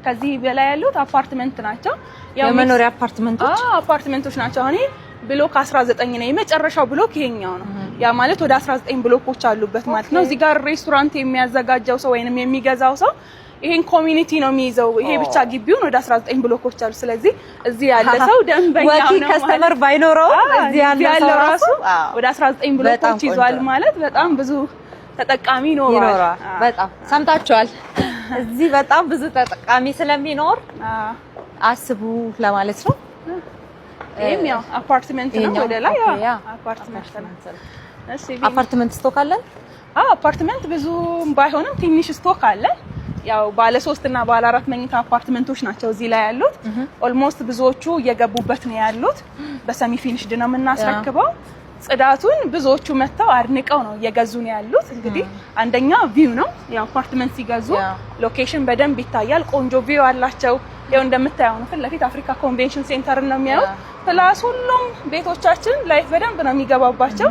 ከዚህ በላይ ያሉት አፓርትመንት ናቸው የመኖሪያ አፓርትመንቶች አፓርትመንቶች ናቸው አሁን ብሎክ 19 ነው የመጨረሻው ብሎክ ይሄኛው ነው ያ ማለት ወደ 19 ብሎኮች አሉበት ማለት ነው እዚህ ጋር ሬስቶራንት የሚያዘጋጀው ሰው ወይንም የሚገዛው ሰው ይሄን ኮሚኒቲ ነው የሚይዘው ይሄ ብቻ ግቢውን ወደ 19 ብሎኮች አሉ ስለዚህ እዚህ ያለ ሰው ደንበኛው ነው ወኪ ከስተመር ባይኖረው እዚህ ያለ ራሱ ወደ 19 ብሎኮች ይዟል ማለት በጣም ብዙ ተጠቃሚ ይኖራል በጣም ሰምታችኋል እዚህ በጣም ብዙ ተጠቃሚ ስለሚኖር አስቡ ለማለት ነው ይሄም ያው አፓርትመንት ነው ወደ ላይ አፓርትመንት ስቶክ አለን አፓርትመንት ብዙ ባይሆንም ትንሽ ስቶክ አለ ያው ባለ 3 እና ባለ 4 መኝታ አፓርትመንቶች ናቸው እዚህ ላይ ያሉት ኦልሞስት ብዙዎቹ እየገቡበት ነው ያሉት በሰሚ ፊኒሽድ ነው የምናስረክበው ጽዳቱን ብዙዎቹ መተው አድንቀው ነው እየገዙ ነው ያሉት እንግዲህ አንደኛ ቪው ነው ያው አፓርትመንት ሲገዙ ሎኬሽን በደንብ ይታያል ቆንጆ ቪው አላቸው ያው እንደምታዩው ነው ፍለፊት አፍሪካ ኮንቬንሽን ሴንተር ነው የሚያዩት ፕላስ ሁሉም ቤቶቻችን ላይፍ በደንብ ነው የሚገባባቸው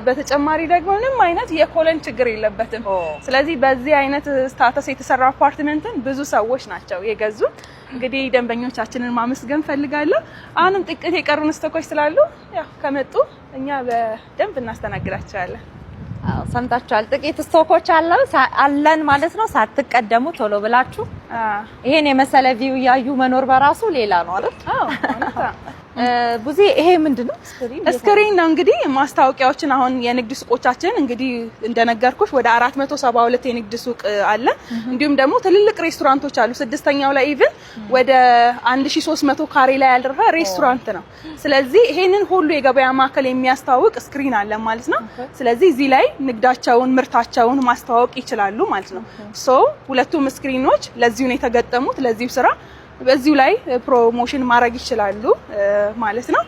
በተጨማሪ ደግሞ ምንም አይነት የኮለን ችግር የለበትም ስለዚህ በዚህ አይነት ስታተስ የተሰራ አፓርትመንትን ብዙ ሰዎች ናቸው የገዙት እንግዲህ ደንበኞቻችንን ማመስገን ፈልጋለሁ አሁንም ጥቂት የቀሩን ስቶኮች ስላሉ ያው ከመጡ እኛ በደንብ እናስተናግዳቸዋለን ሰምታችኋል ጥቂት ስቶኮች አለን ማለት ነው ሳትቀደሙ ቶሎ ብላችሁ ይሄን የመሰለ ቪው ያዩ መኖር በራሱ ሌላ ነው አይደል ቡዚ ይሄ ምንድነው ስክሪን ነው እንግዲህ ማስታወቂያዎችን አሁን የንግድ ሱቆቻችን እንግዲህ እንደነገርኩሽ ወደ 472 የንግድ ሱቅ አለ እንዲሁም ደግሞ ትልልቅ ሬስቶራንቶች አሉ ስድስተኛው ላይ ኢቭን ወደ 1300 ካሬ ላይ ያደረፈ ሬስቶራንት ነው ስለዚህ ይሄንን ሁሉ የገበያ ማዕከል የሚያስተዋውቅ ስክሪን አለ ማለት ነው ስለዚህ እዚህ ላይ ንግዳቸውን ምርታቸውን ማስተዋወቅ ይችላሉ ማለት ነው ሶ ሁለቱም ስክሪኖች ለዚሁ ነው የተገጠሙት ለዚሁ ስራ በዚሁ ላይ ፕሮሞሽን ማድረግ ይችላሉ ማለት ነው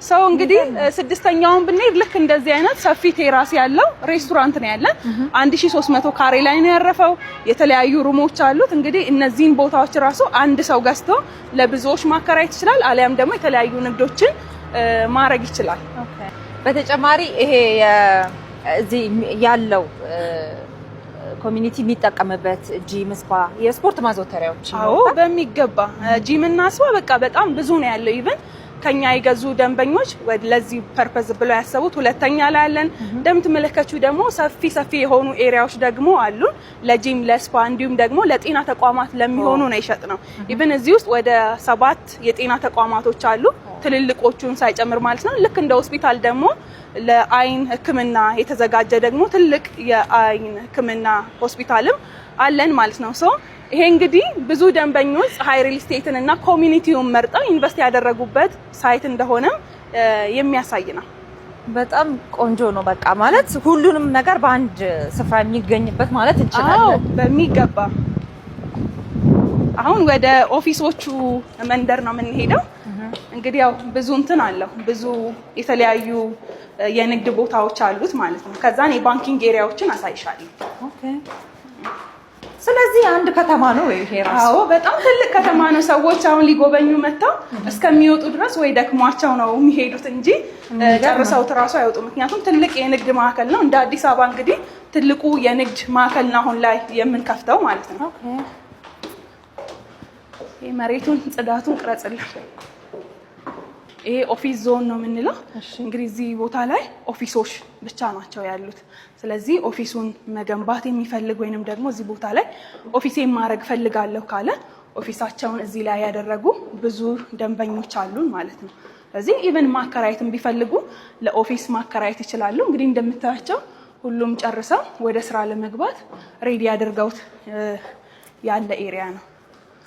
ሰው እንግዲህ ስድስተኛውን ብንሄድ ልክ እንደዚህ አይነት ሰፊ ቴራስ ያለው ሬስቶራንት ነው ያለን 1300 ካሬ ላይ ነው ያረፈው የተለያዩ ሩሞች አሉት እንግዲህ እነዚህን ቦታዎች ራሱ አንድ ሰው ገዝቶ ለብዙዎች ማከራየት ይችላል አሊያም ደግሞ የተለያዩ ንግዶችን ማድረግ ይችላል በተጨማሪ ይሄ እዚህ ያለው ኮሚኒቲ የሚጠቀምበት ጂም ስፓ የስፖርት ማዘውተሪያዎች አዎ በሚገባ ጂም እና ስፓ በቃ በጣም ብዙ ነው ያለው ኢቭን ከኛ የገዙ ደንበኞች ለዚህ ፐርፐዝ ብለው ያሰቡት ሁለተኛ ላይ አለን እንደምትመለከቱ ደግሞ ሰፊ የሆኑ ኤሪያዎች ደግሞ አሉ ለጂም ለስፓ እንዲሁም ደግሞ ለጤና ተቋማት ለሚሆኑ ነው ይሸጥ ነው ኢቭን እዚህ ውስጥ ወደ 7 የጤና ተቋማቶች አሉ ትልልቆቹን ሳይጨምር ማለት ነው ልክ እንደ ሆስፒታል ደግሞ ለአይን ህክምና የተዘጋጀ ደግሞ ትልቅ የአይን ህክምና ሆስፒታልም አለን ማለት ነው ሶ ይሄ እንግዲህ ብዙ ደንበኞች ሃይ ሪል ስቴትን እና ኮሚኒቲውን መርጠው ኢንቨስት ያደረጉበት ሳይት እንደሆነ የሚያሳይ ነው በጣም ቆንጆ ነው በቃ ማለት ሁሉንም ነገር በአንድ ስፍራ የሚገኝበት ማለት እንችላለን በሚገባ አሁን ወደ ኦፊሶቹ መንደር ነው የምንሄደው እንግዲህ ያው ብዙ እንትን አለው ብዙ የተለያዩ የንግድ ቦታዎች አሉት ማለት ነው ከዛን የባንኪንግ ኤሪያዎችን አሳይሻለሁ ኦኬ ስለዚህ አንድ ከተማ ነው ይሄ ራሱ አዎ በጣም ትልቅ ከተማ ነው ሰዎች አሁን ሊጎበኙ መጣው እስከሚወጡ ድረስ ወይ ደክሟቸው ነው የሚሄዱት እንጂ ጨርሰው ተራሱ አይወጡ ምክንያቱም ትልቅ የንግድ ማዕከል ነው እንደ አዲስ አበባ እንግዲህ ትልቁ የንግድ ማዕከል ነው አሁን ላይ የምንከፍተው ማለት ነው ኦኬ ይሄ መሬቱን ጽዳቱን ቅረጽልኝ ይሄ ኦፊስ ዞን ነው የምንለው እንግዲህ እዚህ ቦታ ላይ ኦፊሶች ብቻ ናቸው ያሉት ስለዚህ ኦፊሱን መገንባት የሚፈልግ ወይንም ደግሞ እዚህ ቦታ ላይ ኦፊሴን ማድረግ ፈልጋለሁ ካለ ኦፊሳቸውን እዚህ ላይ ያደረጉ ብዙ ደንበኞች አሉን ማለት ነው ስለዚህ ኢቭን ማከራየትም ቢፈልጉ ለኦፊስ ማከራየት ይችላሉ እንግዲህ እንደምታያቸው ሁሉም ጨርሰው ወደ ስራ ለመግባት ሬዲ ያደርገውት ያለ ኤሪያ ነው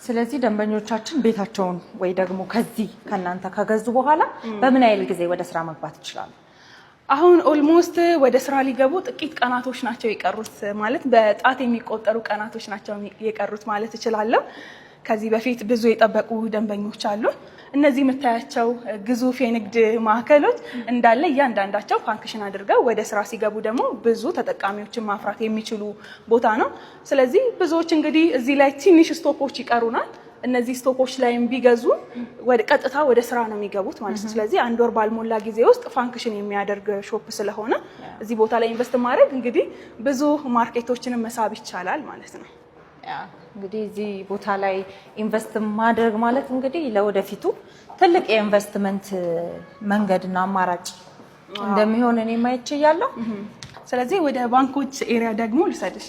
ስለዚህ ደንበኞቻችን ቤታቸውን ወይ ደግሞ ከዚህ ከናንተ ከገዙ በኋላ በምን አይል ጊዜ ወደ ስራ መግባት ይችላሉ አሁን ኦልሞስት ወደ ስራ ሊገቡ ጥቂት ቀናቶች ናቸው የቀሩት ማለት በጣት የሚቆጠሩ ቀናቶች ናቸው የቀሩት ማለት እችላለሁ ከዚህ በፊት ብዙ የጠበቁ ደንበኞች አሉ እነዚህ የምታያቸው ግዙፍ የንግድ ማዕከሎች እንዳለ እያንዳንዳቸው ፋንክሽን አድርገው ወደ ስራ ሲገቡ ደግሞ ብዙ ተጠቃሚዎችን ማፍራት የሚችሉ ቦታ ነው ስለዚህ ብዙዎች እንግዲህ እዚህ ላይ ትንሽ ስቶፖች ይቀሩናል እነዚህ ስቶፖች ላይም ቢገዙ ወደ ቀጥታ ወደ ስራ ነው የሚገቡት ማለት ነው ስለዚህ አንድ ወር ባልሞላ ጊዜ ውስጥ ፋንክሽን የሚያደርግ ሾፕ ስለሆነ እዚህ ቦታ ላይ ኢንቨስት ማድረግ እንግዲህ ብዙ ማርኬቶችንም መሳብ ይቻላል ማለት ነው እንግዲህ እዚህ ቦታ ላይ ኢንቨስት ማድረግ ማለት እንግዲህ ለወደፊቱ ትልቅ የኢንቨስትመንት መንገድና አማራጭ እንደሚሆን እኔ ማየት ይችላልው። ስለዚህ ወደ ባንኮች ኤሪያ ደግሞ ልሰድሽ።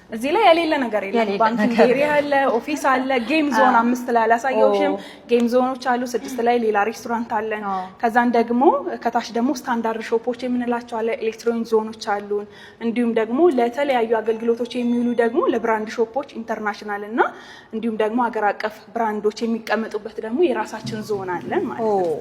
እዚህ ላይ የሌለ ነገር የለም። ባንኪንግ ኤሪያ አለ፣ ኦፊስ አለ፣ ጌም ዞን 5 ላይ አላሳየውሽም። ጌም ዞኖች አሉ፣ 6 ላይ ሌላ ሬስቶራንት አለን። ከዛን ደግሞ ከታች ደግሞ ስታንዳርድ ሾፖች የምንላቸው አለ፣ ኤሌክትሮኒክ ዞኖች አሉን። እንዲሁም ደግሞ ለተለያዩ አገልግሎቶች የሚውሉ ደግሞ ለብራንድ ሾፖች ኢንተርናሽናል እና እንዲሁም ደግሞ ሀገር አቀፍ ብራንዶች የሚቀመጡበት ደግሞ የራሳችን ዞን አለን ማለት ነው።